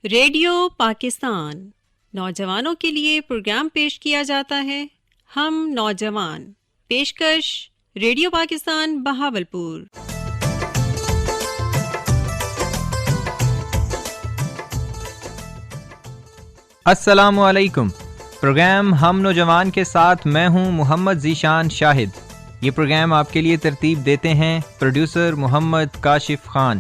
Radio Pakistan نوجوانوں کے لیے پروگرام پیش کیا جاتا ہے ہم نوجوان، پیشکش ریڈیو پاکستان بہاولپور۔ السلام علیکم۔ پروگرام ہم نوجوان کے ساتھ میں ہوں محمد ذیشان شاہد۔ یہ پروگرام آپ کے لیے ترتیب دیتے ہیں پروڈیوسر محمد کاشف خان۔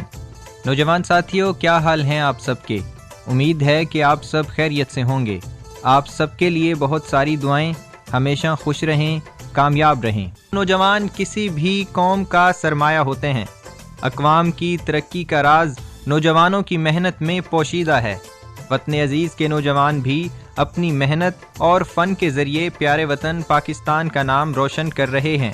نوجوان ساتھیوں، کیا حال ہیں آپ سب کے؟ امید ہے کہ آپ سب خیریت سے ہوں گے۔ آپ سب کے لیے بہت ساری دعائیں، ہمیشہ خوش رہیں، کامیاب رہیں۔ نوجوان کسی بھی قوم کا سرمایہ ہوتے ہیں۔ اقوام کی ترقی کا راز نوجوانوں کی محنت میں پوشیدہ ہے۔ وطن عزیز کے نوجوان بھی اپنی محنت اور فن کے ذریعے پیارے وطن پاکستان کا نام روشن کر رہے ہیں،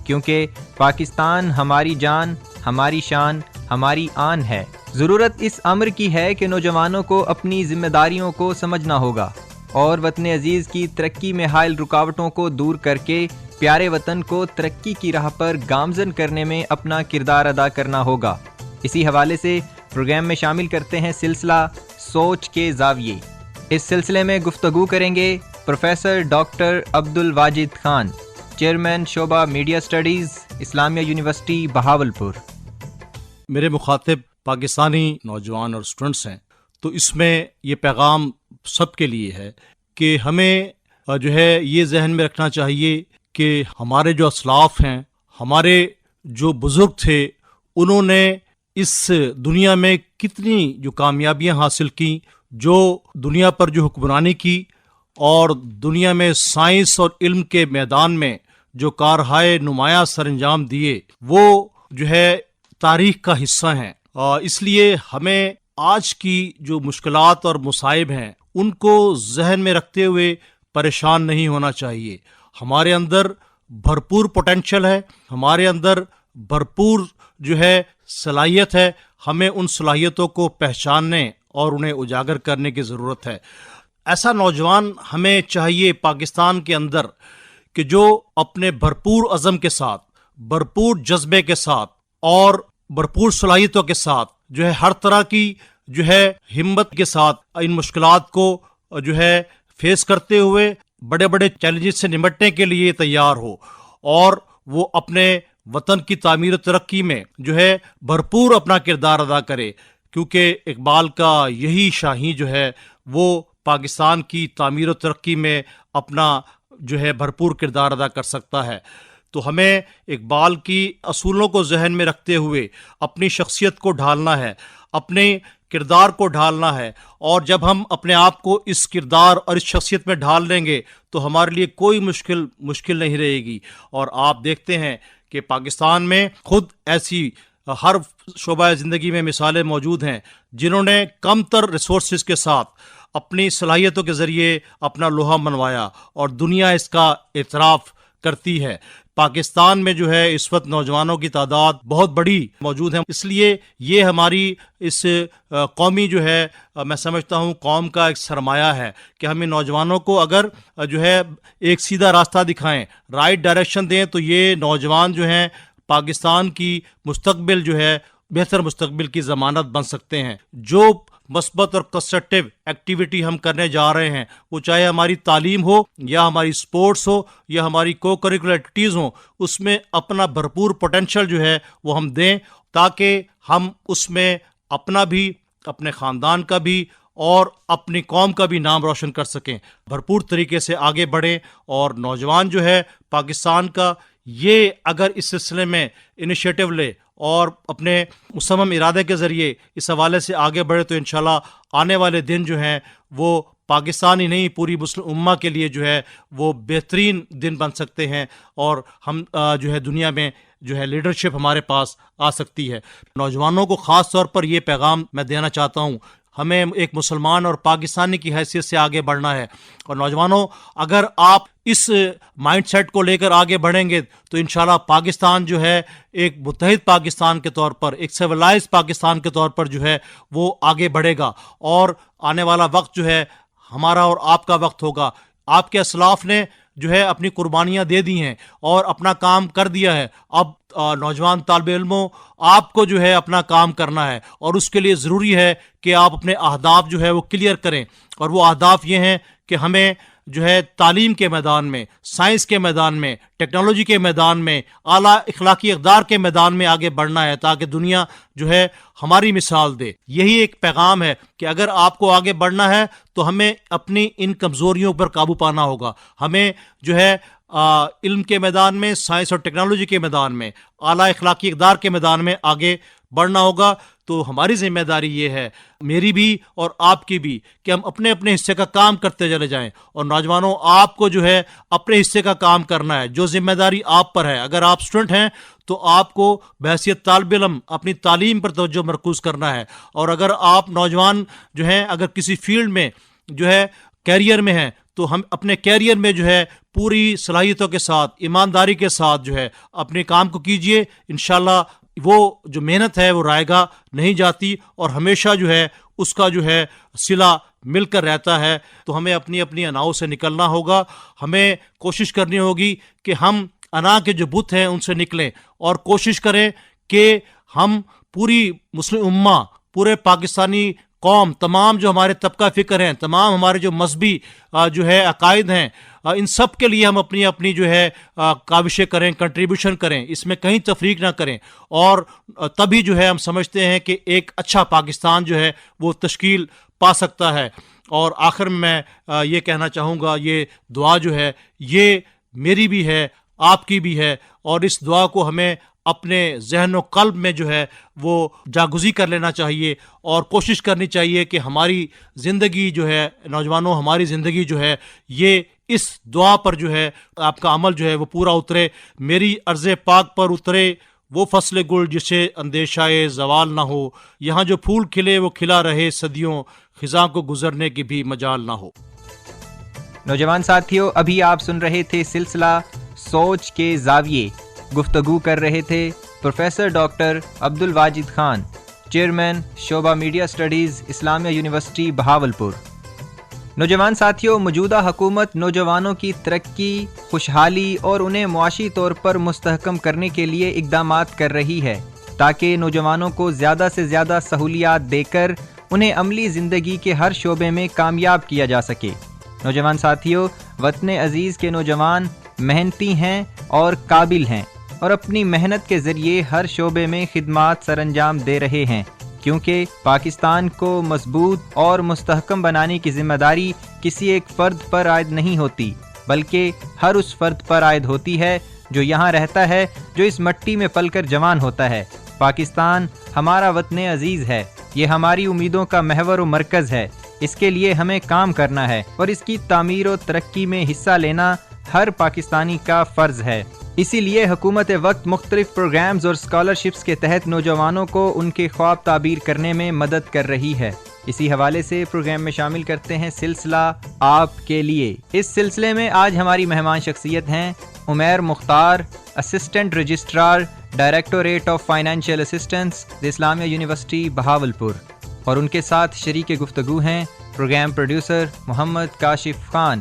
کیونکہ پاکستان ہماری جان، ہماری شان، ہماری آن ہے۔ ضرورت اس امر کی ہے کہ نوجوانوں کو اپنی ذمہ داریوں کو سمجھنا ہوگا اور وطن عزیز کی ترقی میں حائل رکاوٹوں کو دور کر کے پیارے وطن کو ترقی کی راہ پر گامزن کرنے میں اپنا کردار ادا کرنا ہوگا۔ اسی حوالے سے پروگرام میں شامل کرتے ہیں سلسلہ سوچ کے زاویے۔ اس سلسلے میں گفتگو کریں گے professor doctor Abdul Wajid Khan, chairman شعبہ میڈیا اسٹڈیز، اسلامیہ یونیورسٹی بہاولپور۔ میرے مخاطب پاکستانی نوجوان اور اسٹوڈنٹس ہیں، تو اس میں یہ پیغام سب کے لیے ہے کہ ہمیں جو ہے یہ ذہن میں رکھنا چاہیے کہ ہمارے جو اسلاف ہیں، ہمارے جو بزرگ تھے، انہوں نے اس دنیا میں کتنی جو کامیابیاں حاصل کیں، جو دنیا پر جو حکمرانی کی اور دنیا میں سائنس اور علم کے میدان میں جو کارہائے نمایاں سر انجام دیے، وہ جو ہے تاریخ کا حصہ ہیں۔ اس لیے ہمیں آج کی جو مشکلات اور مصائب ہیں ان کو ذہن میں رکھتے ہوئے پریشان نہیں ہونا چاہیے۔ ہمارے اندر بھرپور پوٹینشل ہے، ہمارے اندر بھرپور جو ہے صلاحیت ہے۔ ہمیں ان صلاحیتوں کو پہچاننے اور انہیں اجاگر کرنے کی ضرورت ہے۔ ایسا نوجوان ہمیں چاہیے پاکستان کے اندر کہ جو اپنے بھرپور عزم کے ساتھ، بھرپور جذبے کے ساتھ اور بھرپور صلاحیتوں کے ساتھ جو ہے ہر طرح کی جو ہے ہمت کے ساتھ ان مشکلات کو جو ہے فیس کرتے ہوئے بڑے بڑے چیلنجز سے نمٹنے کے لیے تیار ہو، اور وہ اپنے وطن کی تعمیر و ترقی میں جو ہے بھرپور اپنا کردار ادا کرے، کیونکہ اقبال کا یہی شاہین جو ہے وہ پاکستان کی تعمیر و ترقی میں اپنا جو ہے بھرپور کردار ادا کر سکتا ہے۔ تو ہمیں اقبال کی اصولوں کو ذہن میں رکھتے ہوئے اپنی شخصیت کو ڈھالنا ہے، اپنے کردار کو ڈھالنا ہے، اور جب ہم اپنے آپ کو اس کردار اور اس شخصیت میں ڈھال لیں گے تو ہمارے لیے کوئی مشکل نہیں رہے گی۔ اور آپ دیکھتے ہیں کہ پاکستان میں خود ایسی ہر شعبہ زندگی میں مثالیں موجود ہیں جنہوں نے کم تر ریسورسز کے ساتھ اپنی صلاحیتوں کے ذریعے اپنا لوہا منوایا، اور دنیا اس کا اعتراف کرتی ہے۔ پاکستان میں جو ہے اس وقت نوجوانوں کی تعداد بہت بڑی موجود ہے، اس لیے یہ ہماری اس قومی جو ہے میں سمجھتا ہوں قوم کا ایک سرمایہ ہے کہ ہم ان نوجوانوں کو اگر جو ہے ایک سیدھا راستہ دکھائیں، رائٹ ڈائریکشن دیں، تو یہ نوجوان جو ہیں پاکستان کی مستقبل جو ہے بہتر مستقبل کی ضمانت بن سکتے ہیں۔ جو مثبت اور کنسٹرکٹیو ایکٹیویٹی ہم کرنے جا رہے ہیں، وہ چاہے ہماری تعلیم ہو یا ہماری سپورٹس ہو یا ہماری کو کریکولر ایکٹیویٹیز ہوں، اس میں اپنا بھرپور پوٹینشل جو ہے وہ ہم دیں، تاکہ ہم اس میں اپنا بھی، اپنے خاندان کا بھی اور اپنی قوم کا بھی نام روشن کر سکیں، بھرپور طریقے سے آگے بڑھیں۔ اور نوجوان جو ہے پاکستان کا، یہ اگر اس سلسلے میں انیشیٹو لے اور اپنے مصمم ارادے کے ذریعے اس حوالے سے آگے بڑھے، تو انشاءاللہ آنے والے دن جو ہیں وہ پاکستان ہی نہیں، پوری مسلم امہ کے لیے جو ہے وہ بہترین دن بن سکتے ہیں، اور ہم جو ہے دنیا میں جو ہے لیڈرشپ ہمارے پاس آ سکتی ہے۔ نوجوانوں کو خاص طور پر یہ پیغام میں دینا چاہتا ہوں، ہمیں ایک مسلمان اور پاکستانی کی حیثیت سے آگے بڑھنا ہے، اور نوجوانوں اگر آپ اس مائنڈ سیٹ کو لے کر آگے بڑھیں گے تو انشاءاللہ پاکستان جو ہے ایک متحد پاکستان کے طور پر، ایک سیولائز پاکستان کے طور پر جو ہے وہ آگے بڑھے گا، اور آنے والا وقت جو ہے ہمارا اور آپ کا وقت ہوگا۔ آپ کے اسلاف نے جو ہے اپنی قربانیاں دے دی ہیں اور اپنا کام کر دیا ہے. اب نوجوان طالب علموں آپ کو جو ہے اپنا کام کرنا ہے اور اس کے لیے ضروری ہے کہ آپ اپنے اہداف جو ہے وہ کلیئر کریں. اور وہ اہداف یہ ہیں کہ ہمیں جو ہے تعلیم کے میدان میں، سائنس کے میدان میں، ٹیکنالوجی کے میدان میں، اعلیٰ اخلاقی اقدار کے میدان میں آگے بڑھنا ہے تاکہ دنیا جو ہے ہماری مثال دے. یہی ایک پیغام ہے کہ اگر آپ کو آگے بڑھنا ہے تو ہمیں اپنی ان کمزوریوں پر قابو پانا ہوگا. ہمیں جو ہے علم کے میدان میں، سائنس اور ٹیکنالوجی کے میدان میں، اعلیٰ اخلاقی اقدار کے میدان میں آگے بڑھنا ہوگا. تو ہماری ذمہ داری یہ ہے، میری بھی اور آپ کی بھی، کہ ہم اپنے اپنے حصے کا کام کرتے چلے جائیں. اور نوجوانوں آپ کو جو ہے اپنے حصے کا کام کرنا ہے. جو ذمہ داری آپ پر ہے، اگر آپ اسٹوڈنٹ ہیں تو آپ کو بحیثیت طالب علم اپنی تعلیم پر توجہ مرکوز کرنا ہے. اور اگر آپ نوجوان جو ہیں اگر کسی فیلڈ میں جو ہے کیریئر میں ہیں تو ہم اپنے کیریئر میں جو ہے پوری صلاحیتوں کے ساتھ، ایمانداری کے ساتھ جو ہے اپنے کام کو کیجئے. انشاءاللہ وہ جو محنت ہے وہ رائے گاہ نہیں جاتی اور ہمیشہ جو ہے اس کا جو ہے صلہ مل کر رہتا ہے. تو ہمیں اپنی اپنی اناؤں سے نکلنا ہوگا. ہمیں کوشش کرنی ہوگی کہ ہم انا کے جو بت ہیں ان سے نکلیں اور کوشش کریں کہ ہم پوری مسلم امہ، پورے پاکستانی قوم، تمام جو ہمارے طبقہ فکر ہیں، تمام ہمارے جو مذہبی جو ہے عقائد ہیں، ان سب کے لیے ہم اپنی اپنی جو ہے کاوشیں کریں، کنٹریبیوشن کریں، اس میں کہیں تفریق نہ کریں. اور تبھی جو ہے ہم سمجھتے ہیں کہ ایک اچھا پاکستان جو ہے وہ تشکیل پا سکتا ہے. اور آخر میں یہ کہنا چاہوں گا، یہ دعا جو ہے یہ میری بھی ہے، آپ کی بھی ہے، اور اس دعا کو ہمیں اپنے ذہن و قلب میں جو ہے وہ جاگزی کر لینا چاہیے اور کوشش کرنی چاہیے کہ ہماری زندگی جو ہے، نوجوانوں ہماری زندگی جو ہے یہ اس دعا پر جو ہے آپ کا عمل جو ہے وہ پورا اترے. میری عرض پاک پر اترے وہ فصل گل جسے اندیشہ زوال نہ ہو، یہاں جو پھول کھلے وہ کھلا رہے صدیوں، خزاں کو گزرنے کی بھی مجال نہ ہو. نوجوان ساتھیوں، ابھی آپ سن رہے تھے سلسلہ سوچ کے زاویے. گفتگو کر رہے تھے پروفیسر ڈاکٹر عبد الواجد خان، چیئرمین شعبہ میڈیا اسٹڈیز، اسلامیہ یونیورسٹی بہاولپور. نوجوان ساتھیوں، موجودہ حکومت نوجوانوں کی ترقی، خوشحالی اور انہیں معاشی طور پر مستحکم کرنے کے لیے اقدامات کر رہی ہے تاکہ نوجوانوں کو زیادہ سے زیادہ سہولیات دے کر انہیں عملی زندگی کے ہر شعبے میں کامیاب کیا جا سکے. نوجوان ساتھیوں، وطن عزیز کے نوجوان محنتی ہیں اور قابل ہیں اور اپنی محنت کے ذریعے ہر شعبے میں خدمات سر انجام دے رہے ہیں، کیونکہ پاکستان کو مضبوط اور مستحکم بنانے کی ذمہ داری کسی ایک فرد پر عائد نہیں ہوتی، بلکہ ہر اس فرد پر عائد ہوتی ہے جو یہاں رہتا ہے، جو اس مٹی میں پل کر جوان ہوتا ہے. پاکستان ہمارا وطن عزیز ہے، یہ ہماری امیدوں کا محور و مرکز ہے. اس کے لیے ہمیں کام کرنا ہے اور اس کی تعمیر و ترقی میں حصہ لینا ہر پاکستانی کا فرض ہے. اسی لیے حکومت وقت مختلف پروگرامز اور اسکالرشپس کے تحت نوجوانوں کو ان کے خواب تعبیر کرنے میں مدد کر رہی ہے. اسی حوالے سے پروگرام میں شامل کرتے ہیں سلسلہ آپ کے لیے. اس سلسلے میں آج ہماری مہمان شخصیت ہیں Umair Mukhtar, assistant registrar, directorate of financial assistance, Islamia University Bahawalpur, اور ان کے ساتھ شریک گفتگو ہیں پروگرام پروڈیوسر محمد کاشف خان.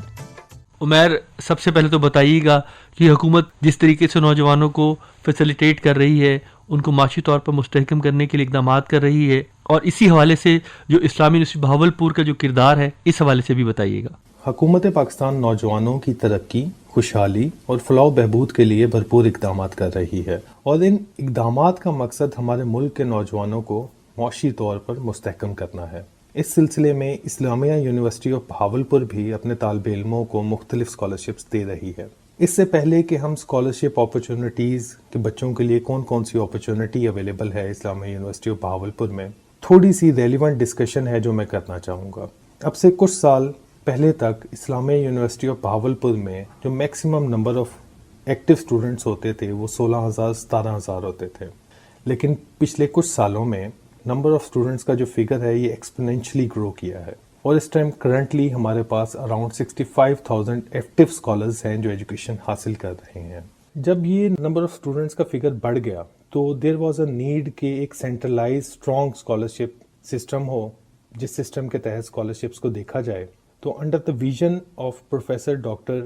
عمیر، سب سے پہلے تو بتائیے گا کہ حکومت جس طریقے سے نوجوانوں کو فیسیلیٹیٹ کر رہی ہے، ان کو معاشی طور پر مستحکم کرنے کے لیے اقدامات کر رہی ہے، اور اسی حوالے سے جو اسلامی یونیورسٹی بہاولپور کا جو کردار ہے اس حوالے سے بھی بتائیے گا. حکومت پاکستان نوجوانوں کی ترقی، خوشحالی اور فلاح و بہبود کے لیے بھرپور اقدامات کر رہی ہے، اور ان اقدامات کا مقصد ہمارے ملک کے نوجوانوں کو معاشی طور پر مستحکم کرنا ہے. اس سلسلے میں اسلامیہ یونیورسٹی آف بہاولپور بھی اپنے طالب علموں کو مختلف اسکالرشپس دے رہی ہے. اس سے پہلے کہ ہم اسکالرشپ اپرچونٹیز کے بچوں کے لیے کون کون سی اپرچونٹی اویلیبل ہے اسلامیہ یونیورسٹی آف بہاولپور میں، تھوڑی سی ریلیونٹ ڈسکشن ہے جو میں کرنا چاہوں گا. اب سے کچھ سال پہلے تک اسلامیہ یونیورسٹی آف بہاولپور میں جو maximum number of active students ہوتے تھے وہ 16,000 17,000 ہوتے تھے، لیکن پچھلے کچھ سالوں میں نمبر آف اسٹوڈنٹس کا جو فگر ہے یہ ایکسپونینشلی گرو کیا ہے، اور اس ٹائم کرنٹلی ہمارے پاس اراؤنڈ 65,000 ایکٹیو اسکالرز ہیں جو ایجوکیشن حاصل کر رہے ہیں. جب یہ نمبر آف اسٹوڈنٹس کا فگر بڑھ گیا تو دیر واز اے نیڈ کہ ایک سینٹرلائز اسٹرانگ اسکالرشپ سسٹم ہو، جس سسٹم کے تحت اسکالرشپس کو دیکھا جائے. تو under the vision of professor doctor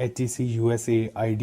HEC USAID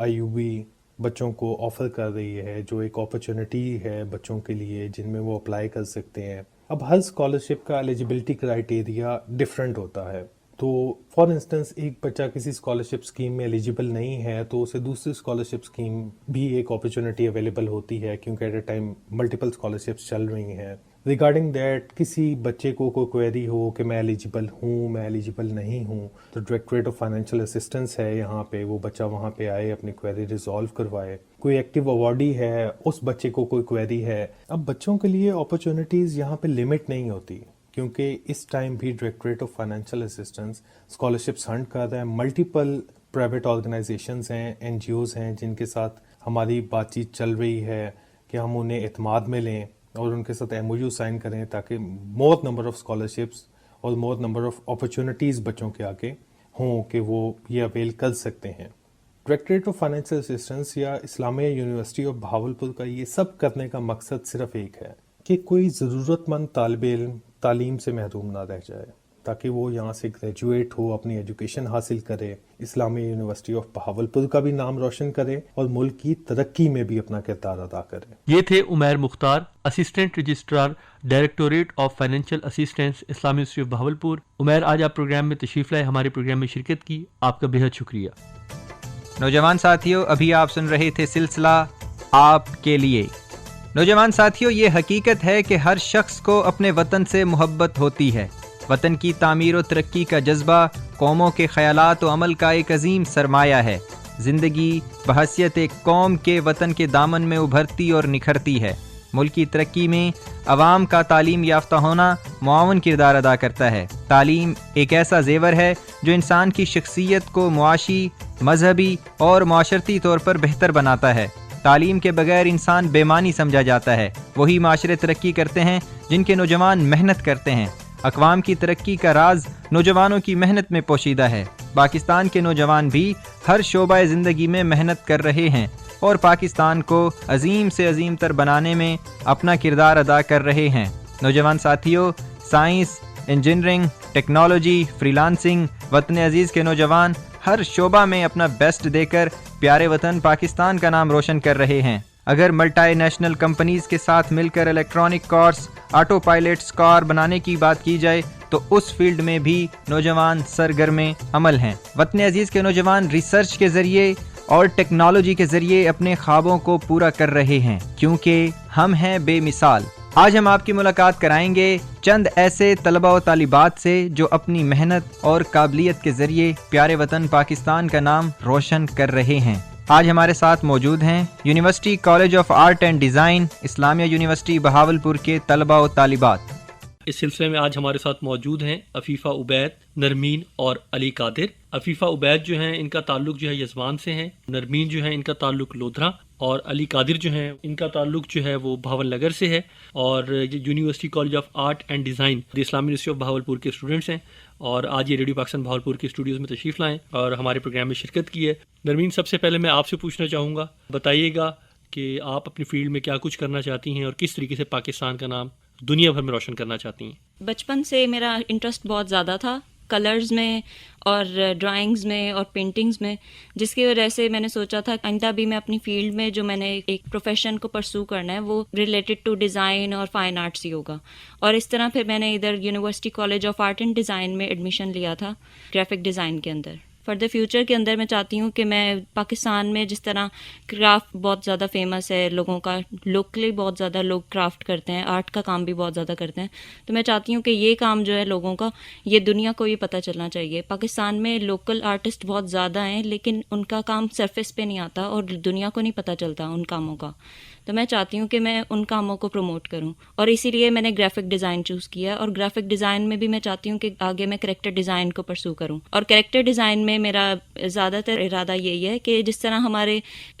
IUB بچوں کو آفر کر رہی ہے، جو ایک اپرچونٹی ہے بچوں کے لیے جن میں وہ اپلائی کر سکتے ہیں. اب ہر اسکالرشپ کا ایلیجبلٹی کرائٹیریا ڈفرینٹ ہوتا ہے. تو فار انسٹنس ایک بچہ کسی اسکالرشپ اسکیم میں ایلیجیبل نہیں ہے تو اسے دوسری اسکالرشپ اسکیم بھی ایک اپرچونٹی اویلیبل ہوتی ہے، کیونکہ at a time multiple scholarships چل رہی ہیں. ریگارڈنگ دیٹ کسی بچے کو کوئی کوئری ہو کہ میں ایلیجیبل ہوں، میں ایلیجیبل نہیں ہوں، تو ڈائریکٹوریٹ آف فائنینشیل اسسٹنس ہے یہاں پہ، وہ بچہ وہاں پہ آئے، اپنی کوئری ریزالو کروائے. کوئی ایکٹیو اوارڈی ہے، اس بچے کو کوئی کوئری ہے. اب بچوں کے لیے اپرچونٹیز یہاں پہ لمٹ نہیں ہوتی، کیونکہ اس ٹائم بھی directorate of financial assistance scholarships hunt کر رہا ہے. ملٹیپل پرائیویٹ آرگنائزیشنز ہیں، این جی اوز ہیں جن کے ساتھ ہماری بات چیت چل رہی ہے کہ ہم انہیں اعتماد میں لیں اور ان کے ساتھ ایم او یو سائن کریں تاکہ مور نمبر آف اسکالرشپس اور مور نمبر آف اپرچونٹیز بچوں کے آگے ہوں کہ وہ یہ اویل کر سکتے ہیں. ڈائریکٹوریٹ آف فائنینشیل اسسٹنس یا اسلامیہ یونیورسٹی آف بہاولپور کا یہ سب کرنے کا مقصد صرف ایک ہے کہ کوئی ضرورت مند طالب علم تعلیم سے محروم نہ رہ جائے، تاکہ وہ یہاں سے گریجویٹ ہو، اپنی ایجوکیشن حاصل کرے، اسلامیہ یونیورسٹی آف بہاولپور کا بھی نام روشن کرے اور ملک کی ترقی میں بھی اپنا کردار ادا کرے. یہ تھے Umair Mukhtar, assistant registrar directorate of financial assistance Islami University of Bahawalpur. Umair, آج آپ پروگرام میں تشریف لائے، ہمارے پروگرام میں شرکت کی، آپ کا بہت شکریہ. نوجوان ساتھیوں، ابھی آپ سن رہے تھے سلسلہ آپ کے لیے. نوجوان ساتھیوں، یہ حقیقت ہے کہ ہر شخص کو اپنے وطن سے محبت ہوتی ہے. وطن کی تعمیر و ترقی کا جذبہ قوموں کے خیالات و عمل کا ایک عظیم سرمایہ ہے. زندگی بحیثیت ایک قوم کے وطن کے دامن میں ابھرتی اور نکھرتی ہے. ملک کی ترقی میں عوام کا تعلیم یافتہ ہونا معاون کردار ادا کرتا ہے. تعلیم ایک ایسا زیور ہے جو انسان کی شخصیت کو معاشی، مذہبی اور معاشرتی طور پر بہتر بناتا ہے. تعلیم کے بغیر انسان بے معنی سمجھا جاتا ہے. وہی معاشرے ترقی کرتے ہیں جن کے نوجوان محنت کرتے ہیں. اقوام کی ترقی کا راز نوجوانوں کی محنت میں پوشیدہ ہے. پاکستان کے نوجوان بھی ہر شعبہ زندگی میں محنت کر رہے ہیں اور پاکستان کو عظیم سے عظیم تر بنانے میں اپنا کردار ادا کر رہے ہیں. نوجوان ساتھیوں، science, engineering, technology, free lancing, وطن عزیز کے نوجوان ہر شعبہ میں اپنا بیسٹ دے کر پیارے وطن پاکستان کا نام روشن کر رہے ہیں. اگر ملٹی نیشنل کمپنیز کے ساتھ مل کر الیکٹرانک کارس، آٹو پائلٹس کار بنانے کی بات کی جائے تو اس فیلڈ میں بھی نوجوان سرگرم عمل ہیں. وطن عزیز کے نوجوان ریسرچ کے ذریعے اور ٹیکنالوجی کے ذریعے اپنے خوابوں کو پورا کر رہے ہیں، کیونکہ ہم ہیں بے مثال. آج ہم آپ کی ملاقات کرائیں گے چند ایسے طلبہ و طالبات سے جو اپنی محنت اور قابلیت کے ذریعے پیارے وطن پاکستان کا نام روشن کر رہے ہیں. آج ہمارے ساتھ موجود ہیں university College of Art and design Islamia University Bahawalpur کے طلبہ و طالبات. اس سلسلے میں آج ہمارے ساتھ موجود ہیں عفیفہ عبید، نرمین اور علی قادر. عفیفہ عبید جو ہیں ان کا تعلق جو ہے یزوان سے ہے، نرمین جو ہے ان کا تعلق لودھرا، اور علی قادر جو ہیں ان کا تعلق جو ہے وہ بھاول نگر سے ہے. اور یہ University College of Art and Design the Islami University of Bahawalpur کے اسٹوڈنٹس ہیں، اور آج یہ ریڈیو پاکستان بہاولپور کے اسٹوڈیوز میں تشریف لائیں اور ہمارے پروگرام میں شرکت کی ہے. نرمین، سب سے پہلے میں آپ سے پوچھنا چاہوں گا، بتائیے گا کہ آپ اپنی فیلڈ میں کیا کچھ کرنا چاہتی ہیں اور کس طریقے سے پاکستان کا نام دنیا بھر میں روشن کرنا چاہتی ہیں. بچپن سے میرا انٹرسٹ بہت زیادہ تھا کلرز میں اور ڈرائنگز میں اور پینٹنگز میں، جس کی وجہ سے میں نے سوچا تھا آئندہ بھی میں اپنی فیلڈ میں جو میں نے ایک پروفیشن کو پرسو کرنا ہے وہ ریلیٹڈ ٹو ڈیزائن اور فائن آرٹس ہی ہوگا. اور اس طرح پھر میں نے ادھر university College of Art and design میں ایڈمیشن لیا تھا گرافک ڈیزائن کے اندر. فردر فیوچر کے اندر میں چاہتی ہوں کہ میں پاکستان میں جس طرح کرافٹ بہت زیادہ فیمس ہے، لوگوں کا لوکلی بہت زیادہ لوگ کرافٹ کرتے ہیں، آرٹ کا کام بھی بہت زیادہ کرتے ہیں، تو میں چاہتی ہوں کہ یہ کام جو ہے لوگوں کا، یہ دنیا کو بھی پتہ چلنا چاہیے. پاکستان میں لوکل آرٹسٹ بہت زیادہ ہیں لیکن ان کا کام سرفیس پہ نہیں آتا اور دنیا کو نہیں پتہ چلتا ان کاموں کا. تو میں چاہتی ہوں کہ میں ان کاموں کو پروموٹ کروں، اور اسی لیے میں نے گرافک ڈیزائن چوز کیا. اور گرافک ڈیزائن میں بھی میں چاہتی ہوں کہ آگے میں کریکٹر ڈیزائن کو پرسو کروں. اور کریکٹر ڈیزائن میں میرا زیادہ تر ارادہ یہی ہے کہ جس طرح ہمارے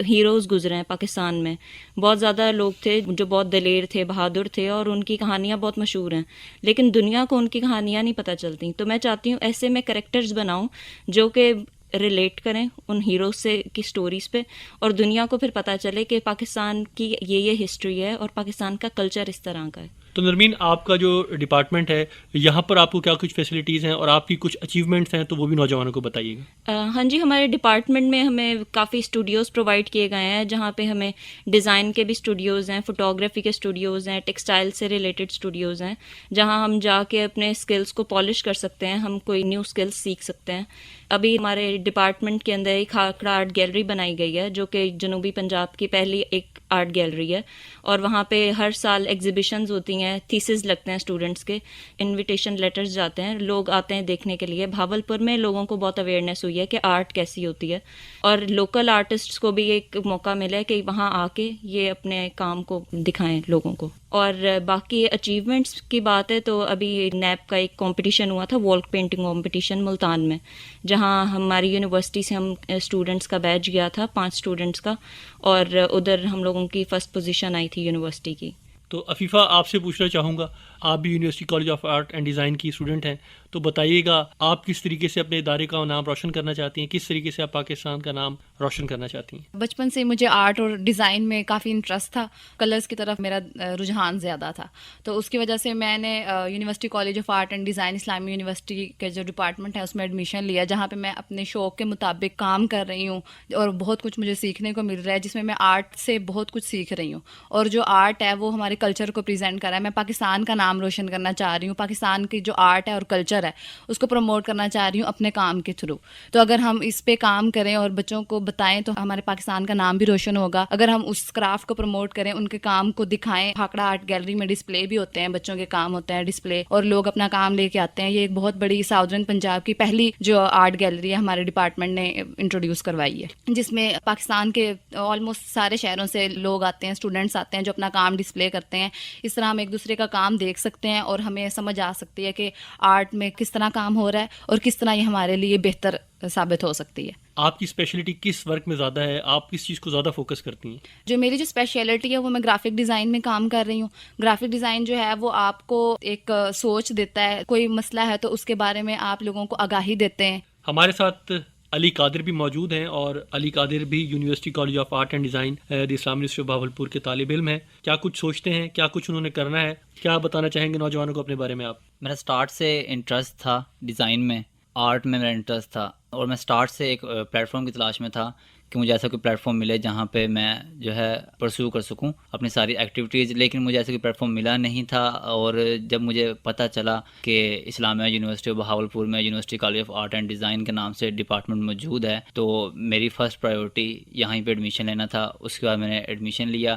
ہیروز گزرے ہیں پاکستان میں، بہت زیادہ لوگ تھے جو بہت دلیر تھے، بہادر تھے، اور ان کی کہانیاں بہت مشہور ہیں، لیکن دنیا کو ان کی کہانیاں نہیں پتہ چلتی. تو میں چاہتی ہوں ایسے میں کریکٹرز بناؤں جو کہ ریلیٹ کریں ان ہیروز سے کی سٹوریز پہ، اور دنیا کو پھر پتہ چلے کہ پاکستان کی یہ ہسٹری ہے اور پاکستان کا کلچر اس طرح کا ہے. تو نرمین، آپ کا جو ڈپارٹمنٹ ہے یہاں پر آپ کو کیا کچھ فیسلٹیز ہیں اور آپ کی کچھ اچیومنٹس ہیں تو وہ بھی نوجوانوں کو بتائیے گا. ہاں جی، ہمارے ڈپارٹمنٹ میں ہمیں کافی اسٹوڈیوز پرووائڈ کیے گئے ہیں جہاں پہ ہمیں ڈیزائن کے بھی اسٹوڈیوز ہیں، فوٹوگرافی کے اسٹوڈیوز ہیں، ٹیکسٹائل سے ریلیٹڈ اسٹوڈیوز ہیں جہاں ہم جا کے اپنے اسکلس کو پالش کر سکتے ہیں، ہم کوئی نیو اسکلس سیکھ سکتے ہیں. ابھی ہمارے ڈپارٹمنٹ کے اندر ایک کھاکڑا آرٹ گیلری بنائی گئی ہے جو کہ جنوبی پنجاب کی پہلی ایک آرٹ گیلری ہے، اور وہاں پہ ہر سال ایگزیبیشنز ہوتی ہیں، تھیسز لگتے ہیں اسٹوڈنٹس کے، انویٹیشن لیٹرز جاتے ہیں، لوگ آتے ہیں دیکھنے کے لیے. بھاولپور میں لوگوں کو بہت اویئرنیس ہوئی ہے کہ آرٹ کیسی ہوتی ہے، اور لوکل آرٹسٹس کو بھی ایک موقع ملا ہے کہ وہاں آ کے یہ اپنے کام کو دکھائیں لوگوں کو. اور باقی اچیومنٹس کی بات ہے تو ابھی نیب کا ایک کمپٹیشن ہوا تھا، وال پینٹنگ کمپٹیشن ملتان میں، جہاں ہماری یونیورسٹی سے ہم اسٹوڈنٹس کا بیچ گیا تھا 5 اسٹوڈنٹس کا، اور ادھر ہم لوگوں کی فرسٹ پوزیشن آئی تھی یونیورسٹی کی. تو عفیفہ، آپ سے پوچھنا چاہوں گا، آپ بھی University College of Art and design کی اسٹوڈنٹ ہیں، تو بتائیے گا آپ کس طریقے سے اپنے ادارے کا نام روشن کرنا چاہتی ہیں، کس طریقے سے آپ پاکستان کا نام روشن کرنا چاہتی ہیں؟ بچپن سے مجھے آرٹ اور ڈیزائن میں کافی انٹرسٹ تھا، کلرز کی طرف میرا رجحان زیادہ تھا، تو اس کی وجہ سے میں نے university College of Art and design اسلامی یونیورسٹی کے جو ڈپارٹمنٹ ہے اس میں ایڈمیشن لیا، جہاں پہ میں اپنے شوق کے مطابق کام کر رہی ہوں اور بہت کچھ مجھے سیکھنے کو مل رہا ہے، جس میں میں آرٹ سے بہت کچھ سیکھ رہی ہوں. اور جو آرٹ ہے وہ ہمارے کلچر کو پریزنٹ کر رہا ہے. میں پاکستان کا نام روشن کرنا چاہ رہی ہوں، پاکستان کی جو آرٹ ہے اور کلچر ہے اس کو پروموٹ کرنا چاہ رہی ہوں اپنے کام کے تھرو. تو اگر ہم اس پہ کام کریں اور بچوں کو بتائیں تو ہمارے پاکستان کا نام بھی روشن ہوگا. اگر ہم اس کرافٹ کو پروموٹ کریں، ان کے کام کو دکھائیں. کھاکڑا آرٹ گیلری میں ڈسپلے بھی ہوتے ہیں، بچوں کے کام ہوتے ہیں ڈسپلے، اور لوگ اپنا کام لے کے آتے ہیں. یہ ایک بہت بڑی ساؤدرن پنجاب کی پہلی جو آرٹ گیلری ہے ہمارے ڈپارٹمنٹ نے انٹروڈیوس کروائی ہے، جس میں پاکستان کے آلموسٹ سارے شہروں سے لوگ آتے ہیں، اسٹوڈنٹس آتے ہیں جو اپنا کام ڈسپلے کرتے ہیں. اس طرح ہم ایک دوسرے کا کام دیکھ سکتے ہیں اور ہمیں سمجھ آ سکتی ہے کہ آرٹ میں کس طرح کام ہو رہا ہے اور کس طرح یہ ہمارے لیے بہتر ثابت ہو سکتی ہے. آپ کی اسپیشلٹی کس ورک میں زیادہ ہے؟ آپ کس چیز کو زیادہ فوکس کرتی ہیں؟ جو میری جو اسپیشلٹی ہے وہ میں گرافک ڈیزائن میں کام کر رہی ہوں. گرافک ڈیزائن جو ہے وہ آپ کو ایک سوچ دیتا ہے، کوئی مسئلہ ہے تو اس کے بارے میں آپ لوگوں کو آگاہی دیتے ہیں. ہمارے ساتھ علی قادر بھی موجود ہیں، اور علی قادر بھی University College of Art and Design the Islami University of Bahawalpur کے طالب علم ہیں. کیا کچھ سوچتے ہیں، کیا کچھ انہوں نے کرنا ہے، کیا بتانا چاہیں گے نوجوانوں کو اپنے بارے میں آپ؟ میرا سٹارٹ سے انٹرسٹ تھا ڈیزائن میں، آرٹ میں میرا انٹرسٹ تھا، اور میں سٹارٹ سے ایک پلیٹ فارم کی تلاش میں تھا کہ مجھے ایسا کوئی پلیٹ فارم ملے جہاں پہ میں جو ہے پرسیو کر سکوں اپنی ساری ایکٹیویٹیز. لیکن مجھے ایسا کوئی پلیٹ فارم ملا نہیں تھا، اور جب مجھے پتہ چلا کہ اسلامیہ یونیورسٹی آف بہاولپور میں university College of Art and Design کے نام سے ڈپارٹمنٹ موجود ہے، تو میری فرسٹ پرائیورٹی یہیں پہ ایڈمیشن لینا تھا. اس کے بعد میں نے ایڈمیشن لیا.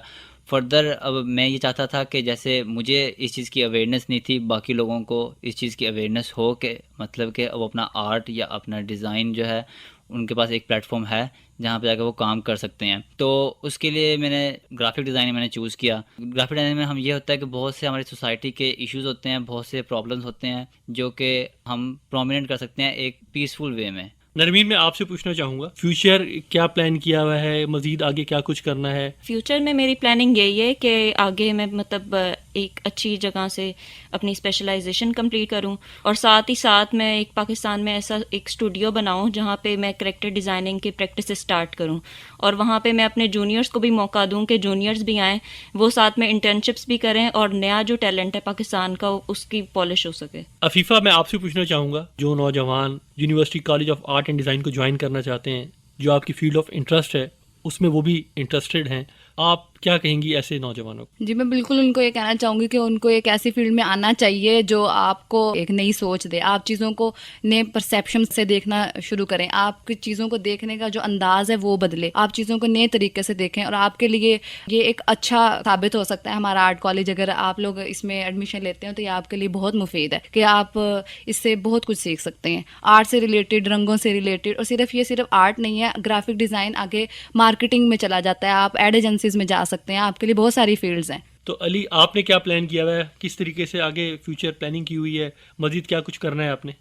فردر اب میں یہ چاہتا تھا کہ جیسے مجھے اس چیز کی اویئرنیس نہیں تھی، باقی لوگوں کو اس چیز کی اویئرنیس ہو کہ مطلب کہ وہ اپنا آرٹ یا اپنا ڈیزائن جو ہے ان کے پاس ایک پلیٹ فارم ہے جہاں پہ جا کے وہ کام کر سکتے ہیں. تو اس کے لیے میں نے گرافک ڈیزائن میں نے چوز کیا. گرافک ڈیزائن میں ہم یہ ہوتا ہے کہ بہت سے ہماری سوسائٹی کے ایشوز ہوتے ہیں، بہت سے پرابلمس ہوتے ہیں جو کہ ہم پرومیننٹ کر سکتے ہیں ایک پیسفل وے میں. نرمین، میں آپ سے پوچھنا چاہوں گا، فیوچر کیا پلان کیا ہوا ہے، مزید آگے کیا کچھ کرنا ہے؟ فیوچر میں میری پلاننگ یہی ہے کہ آگے میں مطلب ایک اچھی جگہ سے اپنی اسپیشلائزیشن کمپلیٹ کروں، اور ساتھ ہی ساتھ میں ایک پاکستان میں ایسا ایک اسٹوڈیو بناؤں جہاں پہ میں کریکٹر ڈیزائننگ کی پریکٹس اسٹارٹ کروں، اور وہاں پہ میں اپنے جونیئرس کو بھی موقع دوں کہ جونیئرس بھی آئیں، وہ ساتھ میں انٹرنشپس بھی کریں، اور نیا جو ٹیلنٹ ہے پاکستان کا اس کی پالش ہو سکے. عفیفہ، میں آپ سے پوچھنا چاہوں گا، جو نوجوان university College of Art and design کو جوائن کرنا چاہتے ہیں، جو آپ کی فیلڈ آف انٹرسٹ ہے اس میں وہ بھی انٹرسٹڈ ہیں، آپ کیا کہیں گی ایسے نوجوانوں کو؟ جی میں بالکل ان کو یہ کہنا چاہوں گی کہ ان کو ایک ایسی فیلڈ میں آنا چاہیے جو آپ کو ایک نئی سوچ دے. آپ چیزوں کو نئے پرسیپشن سے دیکھنا شروع کریں، آپ کی چیزوں کو دیکھنے کا جو انداز ہے وہ بدلے، آپ چیزوں کو نئے طریقے سے دیکھیں، اور آپ کے لیے یہ ایک اچھا ثابت ہو سکتا ہے ہمارا آرٹ کالج. اگر آپ لوگ اس میں ایڈمیشن لیتے ہیں تو یہ آپ کے لیے بہت مفید ہے کہ آپ اس سے بہت کچھ سیکھ سکتے ہیں، آرٹ سے ریلیٹڈ، رنگوں سے ریلیٹڈ. اور صرف آرٹ نہیں ہے، گرافک ڈیزائن آگے مارکیٹنگ میں چلا جاتا ہے، آپ ایڈ ایجنسیز میں جا سکتے ہیں، آپ کے لیے بہت ساری فیلڈز ہیں. تو علی، آپ نے کیا پلان کیا ہوا ہے، کس طریقے سے آگے فیوچر پلاننگ کی ہوئی ہے، مزید کیا کچھ کرنا ہے آپ نے؟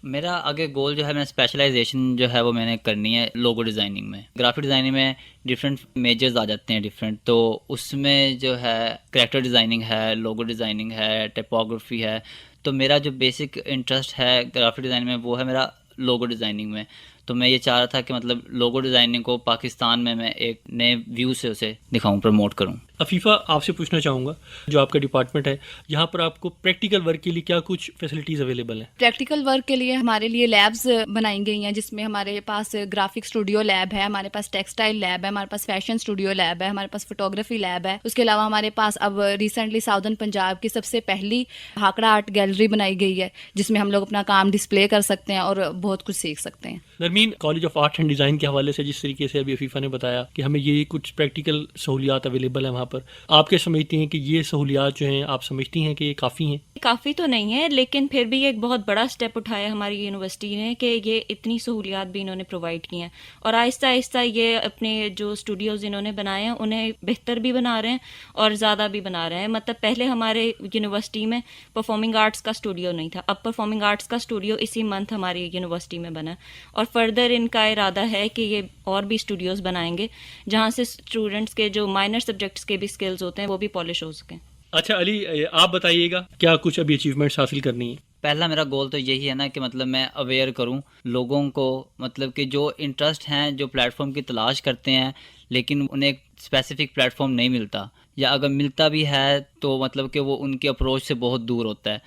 میرا آگے گول جو ہے، میں اسپیشلائزیشن جو ہے وہ میں نے کرنی ہے لوگو ڈیزائننگ میں. گرافک ڈیزائننگ میں ڈفرینٹ میجرز آ جاتے ہیں ڈفرینٹ، تو اس میں جو ہے کریکٹر ڈیزائننگ ہے، لوگو ڈیزائننگ ہے، ٹائپوگرافی ہے. تو میرا جو بیسک انٹرسٹ ہے گرافک ڈیزائننگ میں وہ ہے میرا لوگو ڈیزائننگ میں. تو میں یہ چاہ رہا تھا کہ مطلب لوگو ڈیزائننگ کو پاکستان میں ایک نئے ویو سے اسے دکھاؤں، پروموٹ کروں. عفیفہ آپ سے پوچھنا چاہوں گا، جو آپ کا ڈپارٹمنٹ ہے یہاں پر آپ کو پریکٹیکل ورک کے لیے کیا کچھ فیسلٹیز اویلیبل ہیں؟ پریکٹیکل ورک کے لیے ہمارے لیے لیبز بنائی گئی ہیں، جس میں ہمارے پاس گرافک اسٹوڈیو لیب ہے، ہمارے پاس ٹیکسٹائل لیب ہے، ہمارے پاس فیشن اسٹوڈیو لیب ہے، ہمارے پاس فوٹوگرافی لیب ہے. اس کے علاوہ ہمارے پاس اب ریسنٹلی ساؤدرن پنجاب کی سب سے پہلی ہاکڑا آرٹ گیلری بنائی گئی ہے، جس میں ہم لوگ اپنا کام ڈسپلے کر سکتے ہیں اور بہت کچھ سیکھ سکتے ہیں. Nermeen, College of Art and Design کے حوالے سے جس طریقے سے ابھی عفیفہ نے بتایا کہ ہمیں یہ کچھ پریکٹیکل سہولیات اویلیبل ہیں وہاں پر، آپ کیا سمجھتی ہیں کہ یہ سہولیات جو ہیں آپ سمجھتی ہیں کہ یہ کافی ہیں؟ کافی تو نہیں ہے، لیکن پھر بھی ایک بہت بڑا اسٹیپ اٹھایا ہماری یونیورسٹی نے کہ یہ اتنی سہولیات بھی انہوں نے پرووائڈ کی ہیں، اور آہستہ آہستہ یہ اپنے جو اسٹوڈیوز انہوں نے بنائے ہیں انہیں بہتر بھی بنا رہے ہیں اور زیادہ بھی بنا رہے ہیں. مطلب پہلے ہمارے یونیورسٹی میں پرفارمنگ آرٹس کا اسٹوڈیو نہیں تھا، اب پرفارمنگ آرٹس کا اسٹوڈیو اسی منتھ ہماری یونیورسٹی میں بنا، اور فردر ان کا ارادہ ہے کہ یہ اور بھی اسٹوڈیوز بنائیں گے جہاں سے اسٹوڈنٹس کے جو مائنر سبجیکٹس کے بھی اسکلز ہوتے ہیں وہ بھی پالش ہو سکیں. اچھا علی، آپ بتائیے گا کیا کچھ ابھی اچیومنٹس حاصل کرنی ہیں؟ پہلا میرا گول تو یہی ہے نا کہ مطلب میں اویئر کروں لوگوں کو، مطلب کہ جو انٹرسٹ ہیں، جو پلیٹ فارم کی تلاش کرتے ہیں لیکن انہیں ایک اسپیسیفک پلیٹ فارم نہیں ملتا، یا اگر ملتا بھی ہے تو مطلب کہ وہ ان کی اپروچ سے بہت دور ہوتا ہے.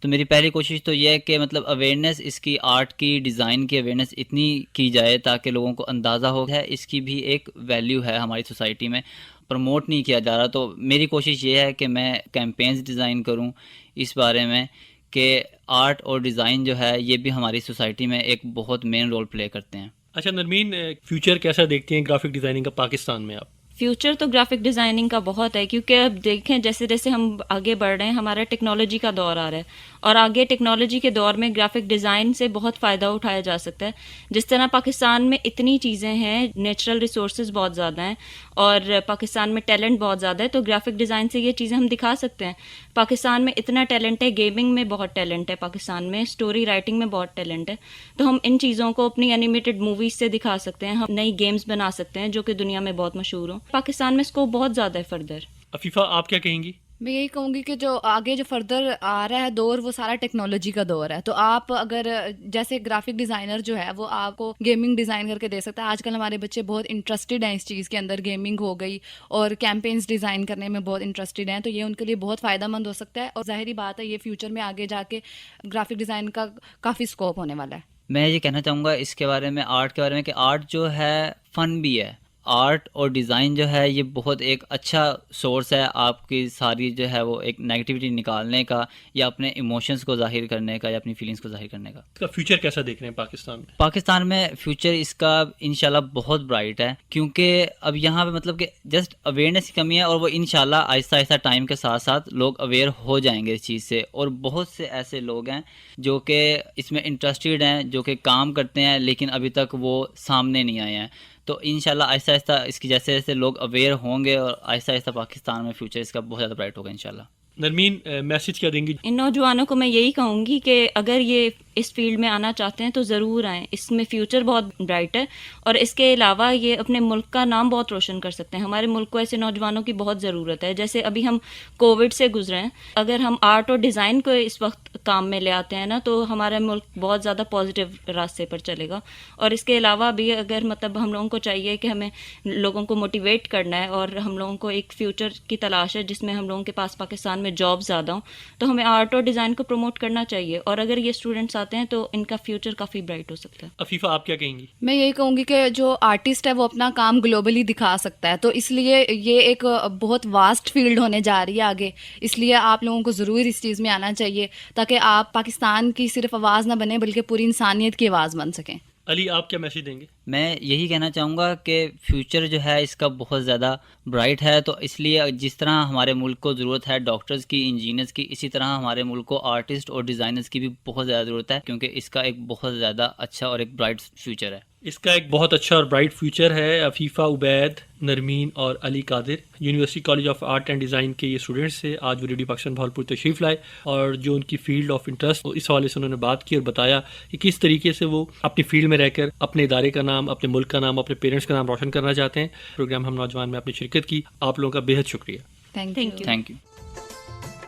تو میری پہلی کوشش تو یہ ہے کہ مطلب اویئرنیس، اس کی آرٹ کی، ڈیزائن کی اویئرنیس اتنی کی جائے تاکہ لوگوں کو اندازہ ہو ہے اس کی بھی ایک ویلیو ہے ہماری سوسائٹی میں، پروموٹ نہیں کیا جا رہا. تو میری کوشش یہ ہے کہ میں کیمپینز ڈیزائن کروں اس بارے میں کہ آرٹ اور ڈیزائن جو ہے یہ بھی ہماری سوسائٹی میں ایک بہت مین رول پلے کرتے ہیں. اچھا نرمین، فیوچر کیسا دیکھتے ہیں گرافک ڈیزائننگ کا پاکستان میں آپ؟ فیوچر تو گرافک ڈیزائننگ کا بہت ہے، کیونکہ اب دیکھیں جیسے جیسے ہم آگے بڑھ رہے ہیں ہمارا ٹیکنالوجی کا دور آ رہا ہے، اور آگے ٹیکنالوجی کے دور میں گرافک ڈیزائن سے بہت فائدہ اٹھایا جا سکتا ہے. جس طرح پاکستان میں اتنی چیزیں ہیں، نیچرل ریسورسز بہت زیادہ ہیں اور پاکستان میں ٹیلنٹ بہت زیادہ ہے، تو گرافک ڈیزائن سے یہ چیزیں ہم دکھا سکتے ہیں. پاکستان میں اتنا ٹیلنٹ ہے، گیمنگ میں بہت ٹیلنٹ ہے پاکستان میں، اسٹوری رائٹنگ میں بہت ٹیلنٹ ہے، تو ہم ان چیزوں کو اپنی اینیمیٹڈ موویز سے دکھا سکتے ہیں، ہم نئی گیمز بنا سکتے ہیں جو کہ دنیا میں بہت مشہور ہوں. پاکستان میں اسکوپ بہت زیادہ ہے فردر. عفیفہ آپ کیا کہیں گی؟ میں یہی کہوں گی کہ جو آگے جو فردر آ رہا ہے دور، وہ سارا ٹیکنالوجی کا دور ہے. تو آپ اگر جیسے گرافک ڈیزائنر جو ہے وہ آپ کو گیمنگ ڈیزائن کر کے دے سکتا ہے. آج کل ہمارے بچے بہت انٹرسٹڈ ہیں اس چیز کے اندر، گیمنگ ہو گئی اور کیمپینز ڈیزائن کرنے میں بہت انٹرسٹڈ ہیں، تو یہ ان کے لیے بہت فائدہ مند ہو سکتا ہے. اور ظاہری بات ہے یہ فیوچر میں آگے جا کے گرافک ڈیزائن کا کافی اسکوپ ہونے والا ہے. میں یہ کہنا چاہوں گا اس کے بارے میں، آرٹ کے بارے میں، کہ آرٹ جو ہے فن بھی ہے. آرٹ اور ڈیزائن جو ہے یہ بہت ایک اچھا سورس ہے آپ کی ساری جو ہے وہ ایک نیگیٹیوٹی نکالنے کا، یا اپنے ایموشنز کو ظاہر کرنے کا، یا اپنی فیلنگز کو ظاہر کرنے کا. اس کا فیوچر کیسا دیکھ رہے ہیں پاکستان میں؟ پاکستان میں فیوچر اس کا انشاءاللہ بہت برائٹ ہے، کیونکہ اب یہاں پہ مطلب کہ جسٹ اویئرنیس کی کمی ہے، اور وہ انشاءاللہ آہستہ آہستہ ٹائم کے ساتھ ساتھ لوگ اویئر ہو جائیں گے اس چیز سے. اور بہت سے ایسے لوگ ہیں جو کہ اس میں انٹرسٹیڈ ہیں، جو کہ کام کرتے ہیں لیکن ابھی تک وہ سامنے نہیں آئے ہیں. تو انشاءاللہ آہستہ آہستہ اس کی جیسے جیسے لوگ اویئر ہوں گے، اور آہستہ آہستہ پاکستان میں فیوچر اس کا بہت زیادہ برائٹ ہوگا انشاءاللہ. نرمین، میسج کیا دیں گی ان نوجوانوں کو؟ میں یہی کہوں گی کہ اگر یہ اس فیلڈ میں آنا چاہتے ہیں تو ضرور آئیں، اس میں فیوچر بہت برائٹ ہے، اور اس کے علاوہ یہ اپنے ملک کا نام بہت روشن کر سکتے ہیں. ہمارے ملک کو ایسے نوجوانوں کی بہت ضرورت ہے. جیسے ابھی ہم کووڈ سے گزرے ہیں، اگر ہم آرٹ اور ڈیزائن کو اس وقت کام میں لے آتے ہیں نا تو ہمارا ملک بہت زیادہ پازیٹیو راستے پر چلے گا. اور اس کے علاوہ بھی اگر مطلب ہم لوگوں کو چاہیے کہ ہمیں لوگوں کو موٹیویٹ کرنا ہے، اور ہم لوگوں کو ایک فیوچر کی تلاش ہے جس میں ہم لوگوں کے پاس پاکستان میں جاب زیادہ ہوں، تو ہمیں آرٹ اور ڈیزائن کو پروموٹ کرنا چاہیے. اور اگر یہ اسٹوڈنٹس آتے ہیں تو ان کا فیوچر کافی برائٹ ہو سکتا ہے. عفیفہ آپ کیا کہیں گی؟ میں یہی کہوں گی کہ جو آرٹسٹ ہے وہ اپنا کام گلوبلی دکھا سکتا ہے، تو اس لیے یہ ایک بہت واسٹ فیلڈ ہونے جا رہی ہے آگے. اس لیے آپ لوگوں کو ضرور اس چیز میں آنا چاہیے تاکہ آپ پاکستان کی صرف آواز نہ بنے بلکہ پوری انسانیت کی آواز بن سکیں. علی، آپ کیا میسج دیں گے؟ میں یہی کہنا چاہوں گا کہ فیوچر جو ہے اس کا بہت زیادہ برائٹ ہے. تو اس لیے جس طرح ہمارے ملک کو ضرورت ہے ڈاکٹرز کی، انجینئرز کی، اسی طرح ہمارے ملک کو آرٹسٹ اور ڈیزائنرز کی بھی بہت زیادہ ضرورت ہے، کیونکہ اس کا ایک بہت زیادہ اچھا اور ایک برائٹ فیوچر ہے. اس کا ایک بہت اچھا اور برائٹ فیوچر ہے. عفیفہ عبید، نرمین اور Ali Qadir University College of Art and Design کے یہ اسٹوڈنٹس سے آج وہ ریڈیو پاکستان بھاولپور تشریف لائے، اور جو ان کی فیلڈ آف انٹرسٹ اس حوالے سے انہوں نے بات کی اور بتایا کہ کس طریقے سے وہ اپنی فیلڈ میں رہ کر اپنے ادارے کا نام، اپنے ملک کا نام، اپنے پیرنٹس کا نام روشن کرنا چاہتے ہیں. پروگرام ہم نوجوان میں اپنی شرکت کی، آپ لوگوں کا بے حد شکریہ. Thank you.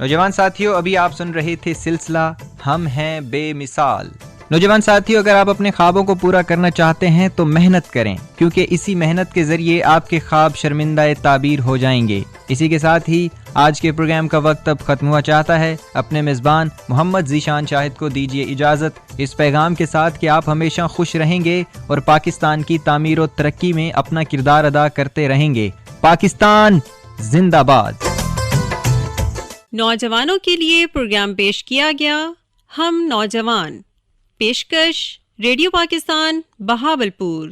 نوجوان ساتھیوں، ابھی آپ سن رہے تھے سلسلہ ہم ہیں بے مثال. نوجوان ساتھیو، اگر آپ اپنے خوابوں کو پورا کرنا چاہتے ہیں تو محنت کریں، کیونکہ اسی محنت کے ذریعے آپ کے خواب شرمندہ تعبیر ہو جائیں گے۔ اسی کے ساتھ ہی آج کے پروگرام کا وقت اب ختم ہوا چاہتا ہے۔ اپنے میزبان محمد ذیشان شاہد کو دیجیے اجازت، اس پیغام کے ساتھ کہ آپ ہمیشہ خوش رہیں گے اور پاکستان کی تعمیر و ترقی میں اپنا کردار ادا کرتے رہیں گے۔ پاکستان زندہ باد۔ نوجوانوں کے لیے پروگرام پیش کیا گیا ہم نوجوان، پیشکش ریڈیو پاکستان بہاولپور۔